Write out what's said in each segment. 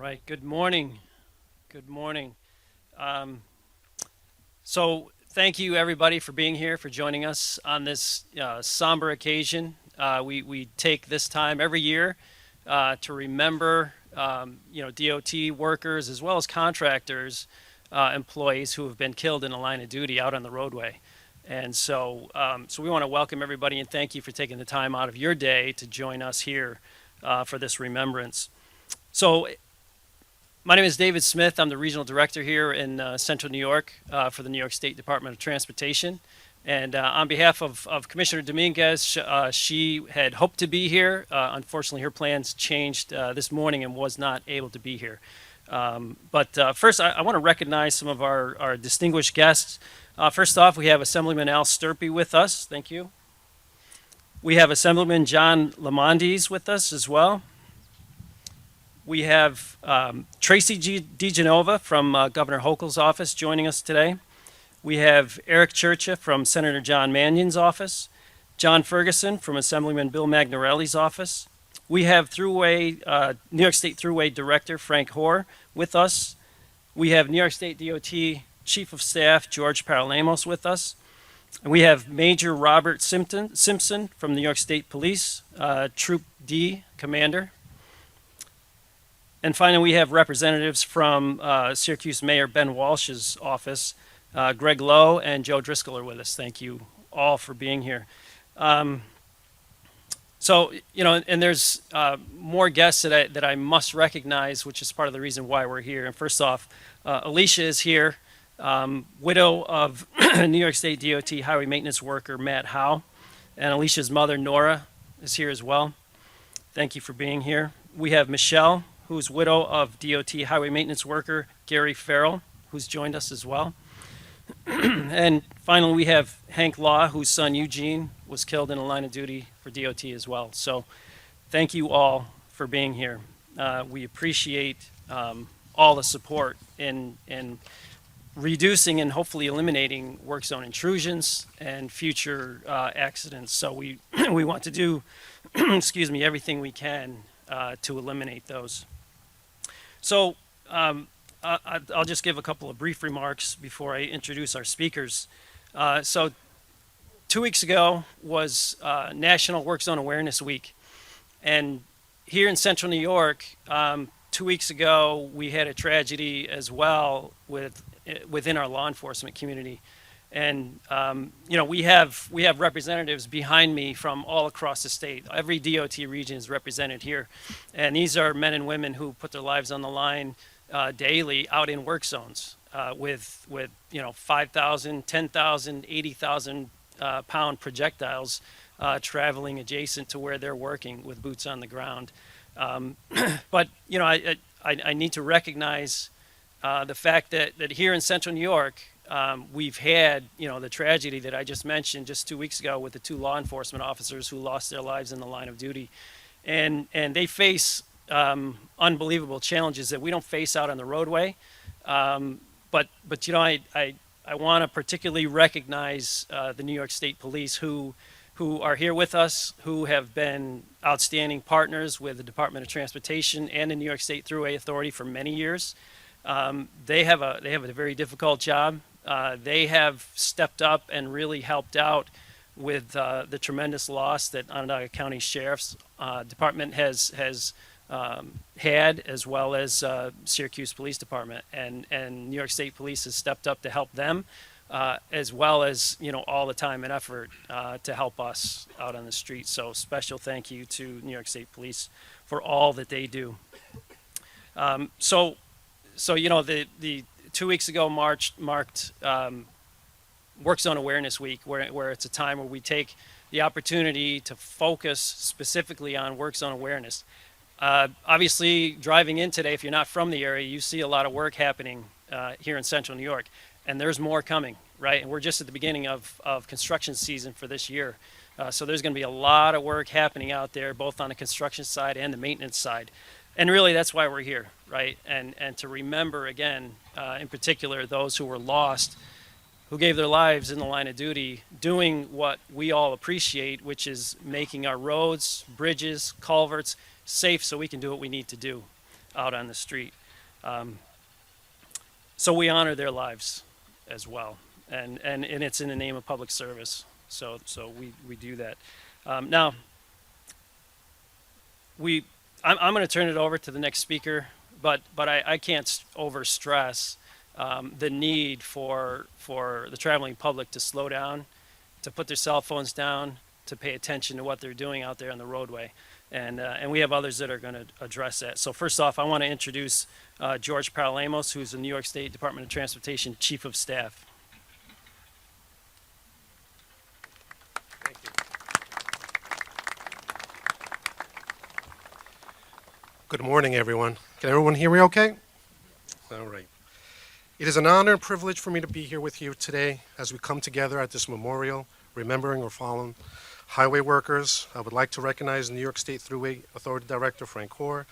right. Good morning. Good morning. Um, so, thank you everybody for being here, for joining us on this somber occasion. We take this time every year to remember, DOT workers as well as contractors, employees who have been killed in the line of duty out on the roadway. And so we want to welcome everybody and thank you for taking the time out of your day to join us here for this remembrance. So, my name is David Smith. I'm the regional director here in Central New York for the New York State Department of Transportation. And on behalf of Commissioner Dominguez, she had hoped to be here. Unfortunately, her plans changed this morning and was not able to be here. But first, I want to recognize some of our distinguished guests. First off, we have Assemblyman Al Sturpey with us. Thank you. We have Assemblyman John Lamondes with us as well. We have Tracy DeGenova from Governor Hochul's office joining us today. We have Eric Churcha from Senator John Mannion's office, John Ferguson from Assemblyman Bill Magnarelli's office. We have New York State Thruway Director Frank Hoare with us. We have New York State DOT Chief of Staff George Paralamos with us. And we have Major Robert Simpson from New York State Police, Troop D Commander. And finally, we have representatives from Syracuse Mayor Ben Walsh's office. Greg Lowe and Joe Driscoll are with us. Thank you all for being here. And there's more guests that I must recognize, which is part of the reason why we're here. And first off, Alicia is here, widow of New York State DOT highway maintenance worker Matt Howe. And Alicia's mother, Nora, is here as well. Thank you for being here. We have Michelle, who's widow of DOT highway maintenance worker Gary Farrell, who's joined us as well. And finally, we have Hank Law, whose son Eugene was killed in a line of duty for DOT as well. So thank you all for being here. We appreciate all the support in reducing and hopefully eliminating work zone intrusions and future accidents. So we want to do, everything we can to eliminate those. So I'll just give a couple of brief remarks before I introduce our speakers. So 2 weeks ago was National Work Zone Awareness Week. And here in Central New York, 2 weeks ago, we had a tragedy as well within our law enforcement community. And we have representatives behind me from all across the state. Every DOT region is represented here, and these are men and women who put their lives on the line daily out in work zones with 5,000, 10,000, 80,000 pound projectiles traveling adjacent to where they're working with boots on the ground. But I need to recognize the fact that here in Central New York. We've had, the tragedy that I just mentioned just 2 weeks ago with the two law enforcement officers who lost their lives in the line of duty. And they face unbelievable challenges that we don't face out on the roadway. But I want to particularly recognize the New York State Police who are here with us, who have been outstanding partners with the Department of Transportation and the New York State Thruway Authority for many years. They have a very difficult job. They have stepped up and really helped out with the tremendous loss that Onondaga County Sheriff's Department has had, as well as Syracuse Police Department, and New York State Police has stepped up to help them, as well as all the time and effort to help us out on the street. So special thank you to New York State Police for all that they do. The 2 weeks ago marked Work Zone Awareness Week, where it's a time where we take the opportunity to focus specifically on work zone awareness. Obviously, driving in today, if you're not from the area, you see a lot of work happening here in Central New York, and there's more coming, right? And we're just at the beginning of construction season for this year. So there's going to be a lot of work happening out there, both on the construction side and the maintenance side. And really, that's why we're here, right? And to remember, again, in particular, those who were lost, who gave their lives in the line of duty, doing what we all appreciate, which is making our roads, bridges, culverts safe so we can do what we need to do. out on the street. Um, so we honor their lives as well, and it's in the name of public service. So we do that. Now we I'm going to turn it over to the next speaker, but I can't over stress the need for the traveling public to slow down, to put their cell phones down, to pay attention to what they're doing out there on the roadway. And we have others that are going to address that. So first off, I want to introduce George Paralamos, who's the New York State Department of Transportation Chief of Staff. Thank you. Good morning, everyone. Can everyone hear me okay? All right. It is an honor and privilege for me to be here with you today as we come together at this memorial, remembering our fallen highway workers. I would like to recognize New York State Thruway Authority Director Frank Hoare,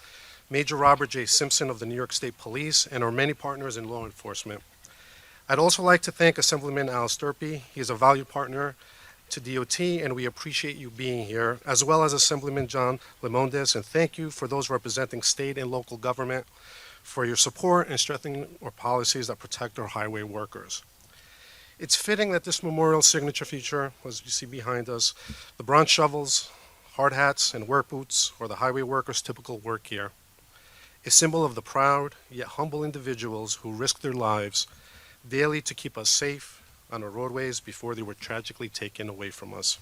Major Robert J. Simpson of the New York State Police, and our many partners in law enforcement. I'd also like to thank Assemblyman Al Sturpey. He is a valued partner to DOT, and we appreciate you being here, as well as Assemblyman John Limondes, and thank you for those representing state and local government for your support and strengthening our policies that protect our highway workers. It's fitting that this memorial signature feature, as you see behind us, the bronze shovels, hard hats, and work boots, or the highway workers' typical work gear, a symbol of the proud yet humble individuals who risk their lives daily to keep us safe on our roadways before they were tragically taken away from us.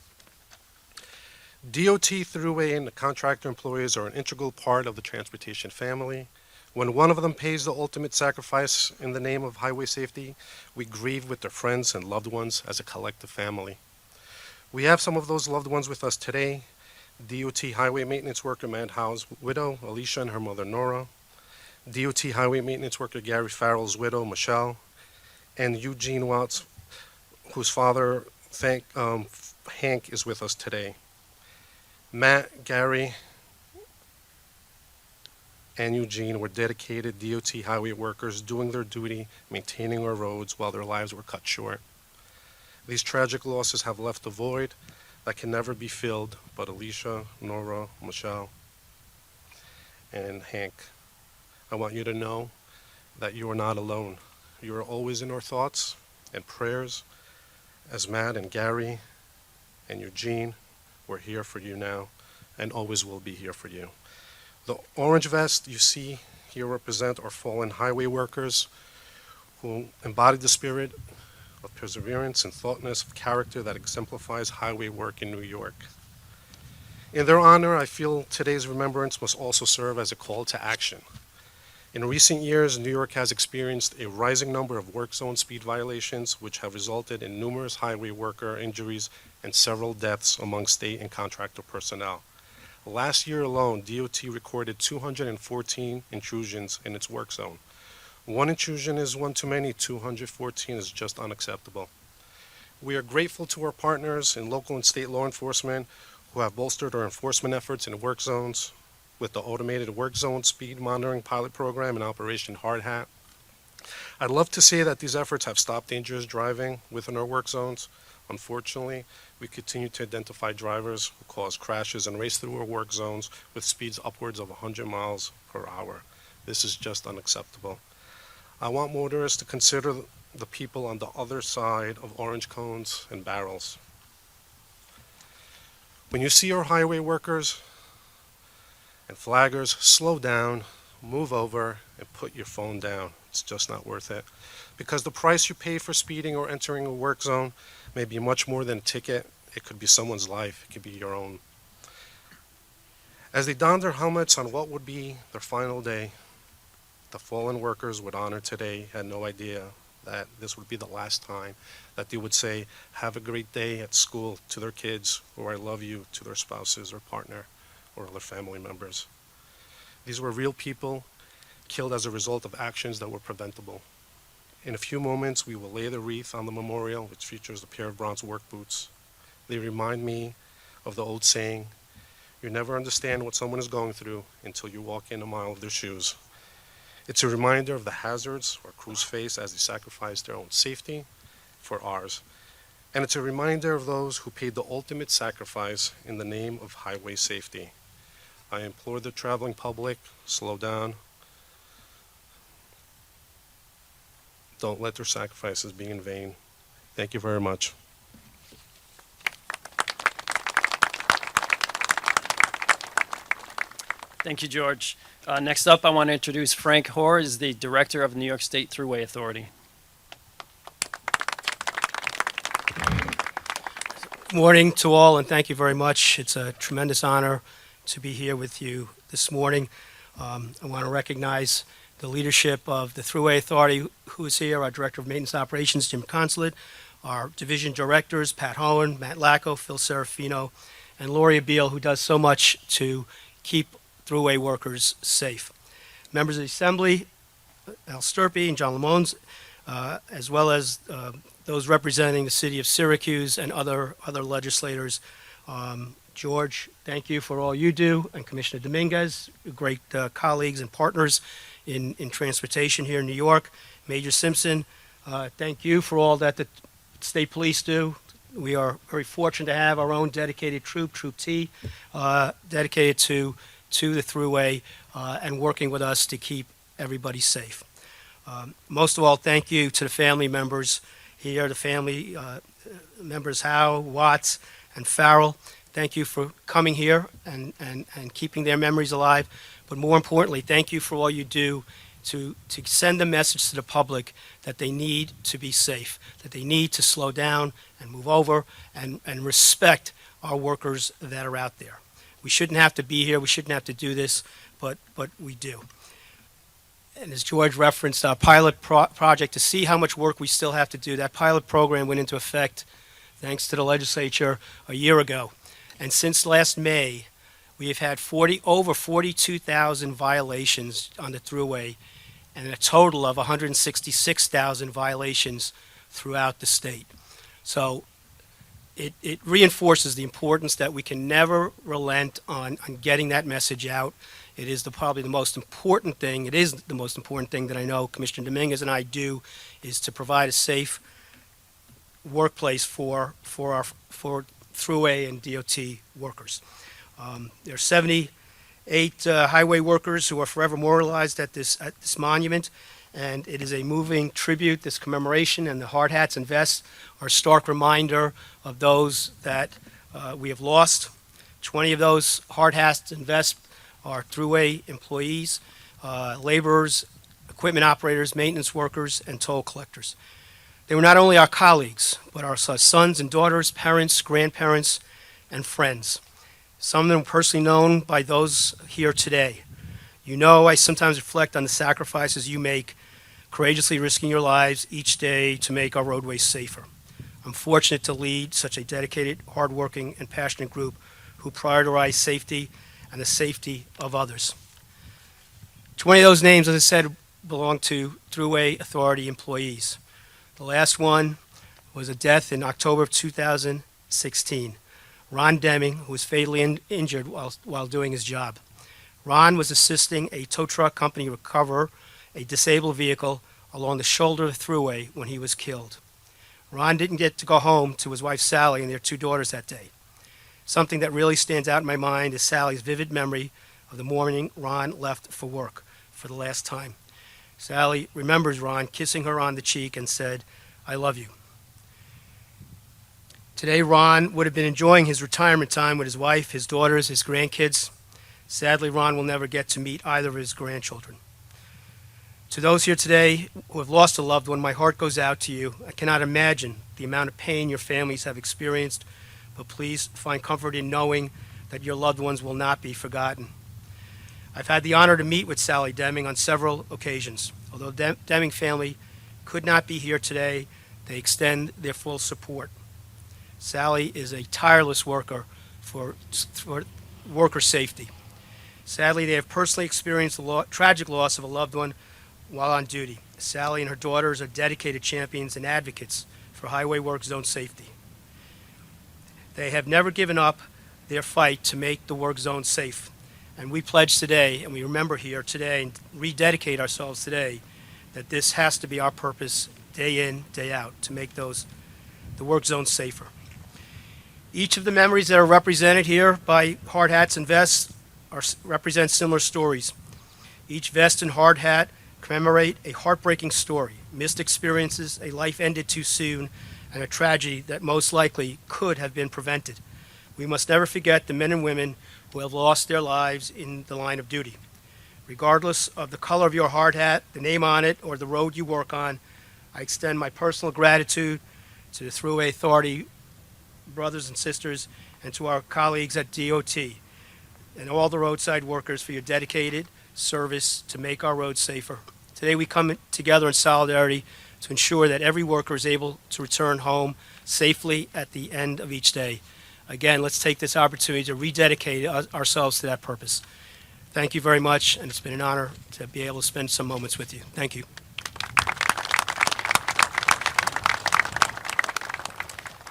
DOT, Thruway, and the contractor employees are an integral part of the transportation family. When one of them pays the ultimate sacrifice in the name of highway safety, we grieve with their friends and loved ones as a collective family. We have some of those loved ones with us today. DOT highway maintenance worker Matt Howe's widow, Alicia, and her mother, Nora. DOT highway maintenance worker Gary Farrell's widow, Michelle. And Eugene Watts, whose father, Hank, is with us today. Matt, Gary, and Eugene were dedicated DOT highway workers doing their duty, maintaining our roads while their lives were cut short. These tragic losses have left a void that can never be filled, but Alicia, Nora, Michelle, and Hank, I want you to know that you are not alone. You are always in our thoughts and prayers, as Matt and Gary and Eugene, we're here for you now and always will be here for you. The orange vest you see here represent our fallen highway workers who embody the spirit of perseverance and thoughtness of character that exemplifies highway work in New York. In their honor, I feel today's remembrance must also serve as a call to action. In recent years, New York has experienced a rising number of work zone speed violations, which have resulted in numerous highway worker injuries and several deaths among state and contractor personnel. Last year alone, DOT recorded 214 intrusions in its work zone. One intrusion is one too many, 214 is just unacceptable. We are grateful to our partners in local and state law enforcement who have bolstered our enforcement efforts in work zones with the automated work zone speed monitoring pilot program and Operation Hard Hat. I'd love to say that these efforts have stopped dangerous driving within our work zones. Unfortunately, we continue to identify drivers who cause crashes and race through our work zones with speeds upwards of 100 miles per hour. This is just unacceptable. I want motorists to consider the people on the other side of orange cones and barrels. When you see our highway workers and flaggers, slow down, move over, and put your phone down. It's just not worth it. Because the price you pay for speeding or entering a work zone may be much more than a ticket. It could be someone's life. It could be your own. As they don their helmets on what would be their final day, the fallen workers would honor today had no idea that this would be the last time that they would say, have a great day at school to their kids, or I love you to their spouses or partner or other family members. These were real people killed as a result of actions that were preventable. In a few moments, we will lay the wreath on the memorial, which features a pair of bronze work boots. They remind me of the old saying, you never understand what someone is going through until you walk in a mile of their shoes. It's a reminder of the hazards our crews face as they sacrifice their own safety for ours. And it's a reminder of those who paid the ultimate sacrifice in the name of highway safety. I implore the traveling public, slow down, Don't let their sacrifices be in vain. Thank you very much. Thank you, George. Next up, I want to introduce Frank Hoare, is the Director of the New York State Thruway Authority. Morning to all, and thank you very much. It's a tremendous honor to be here with you this morning. I want to recognize the leadership of the Thruway Authority who is here, our Director of Maintenance Operations, Jim Consulate, our Division Directors, Pat Hohen, Matt Lacco, Phil Serafino, and Lori Abiel, who does so much to keep Thruway workers safe. Members of the Assembly, Al Sturpey and John Lamons, as well as those representing the city of Syracuse and other legislators. George, thank you for all you do, and Commissioner Dominguez, great colleagues and partners in transportation here in New York. Major Simpson, thank you for all that the state police do. We are very fortunate to have our own dedicated troop, Troop T, dedicated to the Thruway and working with us to keep everybody safe. Most of all, thank you to the family members here, the family members Howe, Watts, and Farrell. Thank you for coming here and keeping their memories alive. But more importantly, thank you for all you do to send a message to the public that they need to be safe, that they need to slow down and move over and respect our workers that are out there. We shouldn't have to be here, we shouldn't have to do this, but we do. And as George referenced, our pilot project, to see how much work we still have to do, that pilot program went into effect, thanks to the legislature, a year ago. And since last May, we have had over 42,000 violations on the Thruway and a total of 166,000 violations throughout the state. So it reinforces the importance that we can never relent on getting that message out. It is probably the most important thing. It is the most important thing that I know Commissioner Dominguez and I do, is to provide a safe workplace for Thruway and DOT workers. There are 78 highway workers who are forever memorialized at this monument, and it is a moving tribute. This commemoration and the hard hats and vests are a stark reminder of those that we have lost. 20 of those hard hats and vests are Thruway employees, laborers, equipment operators, maintenance workers, and toll collectors. They were not only our colleagues, but our sons and daughters, parents, grandparents, and friends. Some of them personally known by those here today. You know, I sometimes reflect on the sacrifices you make, courageously risking your lives each day to make our roadways safer. I'm fortunate to lead such a dedicated, hardworking, and passionate group who prioritize safety and the safety of others. 20 of those names, as I said, belong to Thruway Authority employees. The last one was a death in October of 2016. Ron Deming, who was fatally injured while doing his job. Ron was assisting a tow truck company recover a disabled vehicle along the shoulder of the Thruway when he was killed. Ron didn't get to go home to his wife Sally and their 2 daughters that day. Something that really stands out in my mind is Sally's vivid memory of the morning Ron left for work for the last time. Sally remembers Ron kissing her on the cheek and said, "I love you." Today, Ron would have been enjoying his retirement time with his wife, his daughters, his grandkids. Sadly, Ron will never get to meet either of his grandchildren. To those here today who have lost a loved one, my heart goes out to you. I cannot imagine the amount of pain your families have experienced, but please find comfort in knowing that your loved ones will not be forgotten. I've had the honor to meet with Sally Deming on several occasions. Although the Deming family could not be here today, they extend their full support. Sally is a tireless worker for worker safety. Sadly, they have personally experienced the tragic loss of a loved one while on duty. Sally and her daughters are dedicated champions and advocates for highway work zone safety. They have never given up their fight to make the work zone safe. And we pledge today, and we remember here today, and rededicate ourselves today, that this has to be our purpose day in, day out, to make the work zone safer. Each of the memories that are represented here by hard hats and vests represent similar stories. Each vest and hard hat commemorate a heartbreaking story, missed experiences, a life ended too soon, and a tragedy that most likely could have been prevented. We must never forget the men and women who have lost their lives in the line of duty. Regardless of the color of your hard hat, the name on it, or the road you work on, I extend my personal gratitude to the Thruway Authority brothers and sisters and to our colleagues at DOT and all the roadside workers for your dedicated service to make our roads safer. Today we come together in solidarity to ensure that every worker is able to return home safely at the end of each day. Again, let's take this opportunity to rededicate ourselves to that purpose. Thank you very much, and it's been an honor to be able to spend some moments with you. Thank you.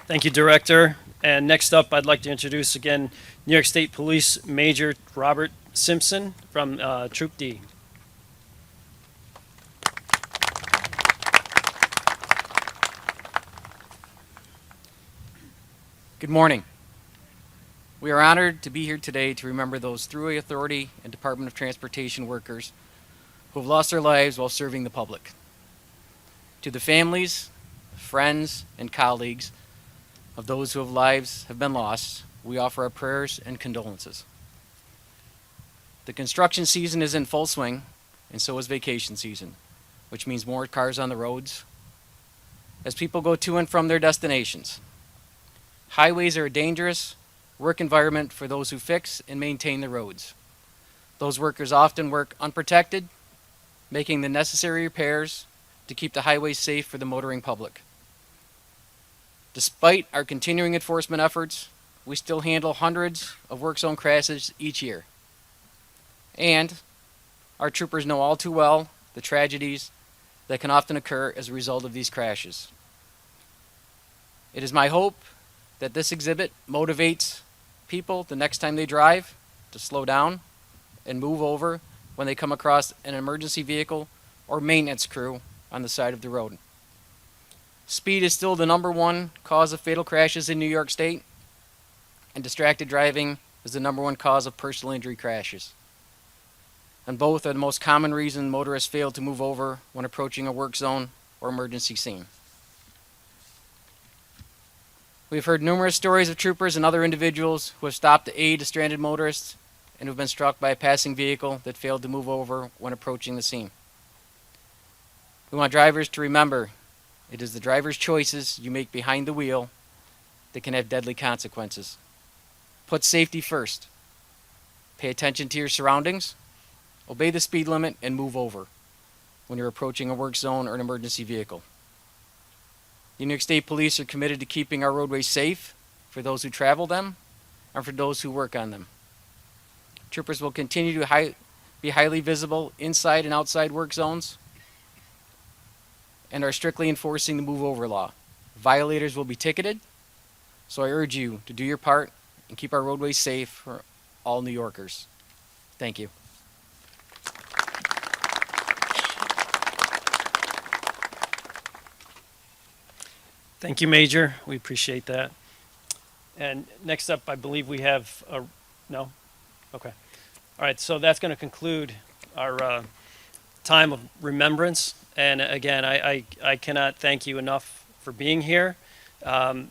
Thank you, Director. And next up, I'd like to introduce again New York State Police Major Robert Simpson from Troop D. Good morning. We are honored to be here today to remember those Thruway Authority and Department of Transportation workers who have lost their lives while serving the public. To the families, friends, and colleagues of those whose lives have been lost, we offer our prayers and condolences. The construction season is in full swing, and so is vacation season, which means more cars on the roads as people go to and from their destinations. Highways are a dangerous work environment for those who fix and maintain the roads. Those workers often work unprotected, making the necessary repairs to keep the highways safe for the motoring public. Despite our continuing enforcement efforts, we still handle hundreds of work zone crashes each year. And our troopers know all too well the tragedies that can often occur as a result of these crashes. It is my hope that this exhibit motivates people the next time they drive to slow down and move over when they come across an emergency vehicle or maintenance crew on the side of the road. Speed is still the #1 cause of fatal crashes in New York State, and distracted driving is the #1 cause of personal injury crashes. And both are the most common reason motorists fail to move over when approaching a work zone or emergency scene. We've heard numerous stories of troopers and other individuals who have stopped to aid a stranded motorist and who have been struck by a passing vehicle that failed to move over when approaching the scene. We want drivers to remember it is the driver's choices you make behind the wheel that can have deadly consequences. Put safety first. Pay attention to your surroundings, obey the speed limit, and move over when you're approaching a work zone or an emergency vehicle. The New York State Police are committed to keeping our roadways safe for those who travel them and for those who work on them. Troopers will continue to be highly visible inside and outside work zones and are strictly enforcing the move over law. Violators will be ticketed, so I urge you to do your part and keep our roadways safe for all New Yorkers. Thank you. Thank you, Major. We appreciate that. And next up, I believe we have a, no? Okay. All right, so that's going to conclude our time of remembrance. And again, I cannot thank you enough for being here.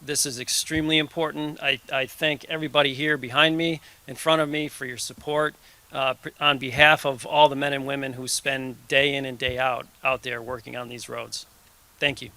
This is extremely important. I thank everybody here behind me, in front of me, for your support on behalf of all the men and women who spend day in and day out there working on these roads. Thank you.